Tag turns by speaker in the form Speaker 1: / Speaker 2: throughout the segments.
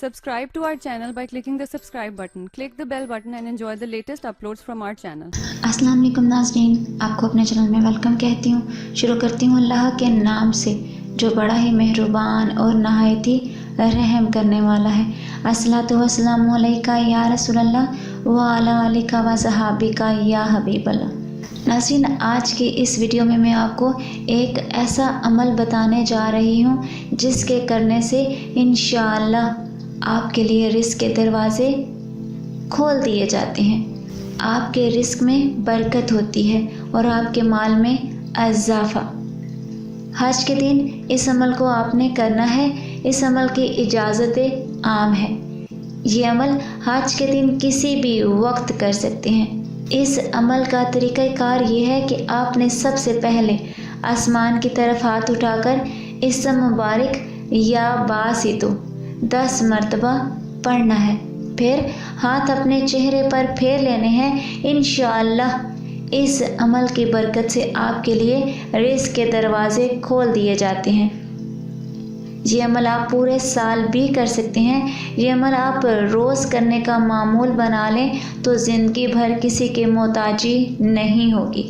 Speaker 1: Subscribe to our channel by clicking the subscribe button. Click the bell button and enjoy the latest uploads from our channel.
Speaker 2: अस्सलाम वालेकुम नाज़रीन, आपको अपने channel में welcome कहती हूँ। शुरू करती हूँ अल्लाह के नाम से जो बड़ा ही मेहरबान और नहायत ही रहम करने वाला है। अस्सलातु वस्सलामु अलैका या रसूल अल्लाह व अला आलिका व सहाबिका या हबीब अल्लाह। नाज़रीन, आज की इस वीडियो में मैं आपको एक ऐसा अमल बताने जा रही हूँ जिसके करने से इंशाअल्लाह आपके लिए रिस्क के दरवाज़े खोल दिए जाते हैं, आपके रिस्क में बरकत होती है और आपके माल में इजाफा। हज के दिन इस अमल को आपने करना है। इस अमल की इजाज़त आम है। ये अमल हज के दिन किसी भी वक्त कर सकते हैं। इस अमल का तरीक़ाकार ये है कि आपने सबसे पहले आसमान की तरफ हाथ उठाकर इस्म मुबारक या बासितो 10 मरतबा पढ़ना है। फिर हाथ अपने चेहरे पर फेर लेने हैं। इंशाअल्लाह इस अमल की बरकत से आपके लिए रिज़्क़ के दरवाज़े खोल दिए जाते हैं। ये अमल आप पूरे साल भी कर सकते हैं। ये अमल आप रोज़ करने का मामूल बना लें तो ज़िंदगी भर किसी के मोहताजी नहीं होगी।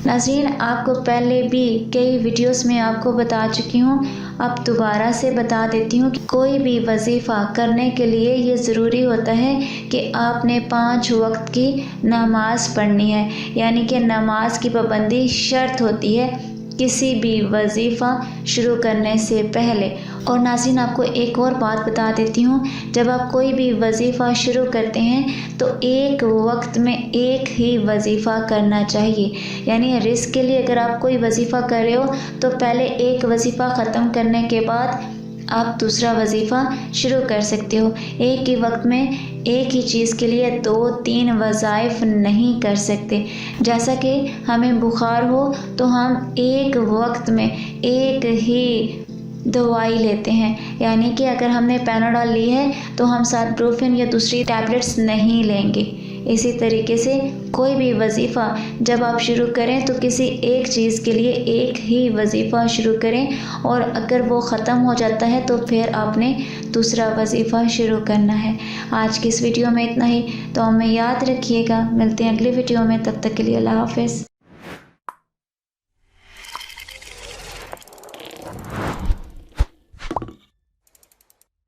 Speaker 2: नाज़रीन, आपको पहले भी कई वीडियोस में आपको बता चुकी हूँ, अब दोबारा से बता देती हूँ कि कोई भी वजीफ़ा करने के लिए ये ज़रूरी होता है कि आपने 5 वक्त की नमाज़ पढ़नी है, यानी कि नमाज की पाबंदी शर्त होती है किसी भी वजीफ़ा शुरू करने से पहले। और नाज़रीन, आपको एक और बात बता देती हूँ, जब आप कोई भी वजीफ़ा शुरू करते हैं तो एक वक्त में एक ही वजीफ़ा करना चाहिए। यानी रिस्क के लिए अगर आप कोई वजीफ़ा कर रहे हो तो पहले एक वजीफ़ा ख़त्म करने के बाद आप दूसरा वजीफ़ा शुरू कर सकते हो। एक ही वक्त में एक ही चीज़ के लिए 2-3 वज़ाइफ नहीं कर सकते। जैसा कि हमें बुखार हो तो हम एक वक्त में एक ही दवाई लेते हैं, यानी कि अगर हमने पैनाडोल ली है तो हम साथ ब्रूफिन या दूसरी टैबलेट्स नहीं लेंगे। इसी तरीके से कोई भी वजीफ़ा जब आप शुरू करें तो किसी एक चीज़ के लिए एक ही वजीफ़ा शुरू करें, और अगर वो ख़त्म हो जाता है तो फिर आपने दूसरा वजीफ़ा शुरू करना है। आज की इस वीडियो में इतना ही, तो हमें याद रखिएगा। मिलते हैं अगली वीडियो में, तब तक के लिए अल्लाह हाफ़िज़।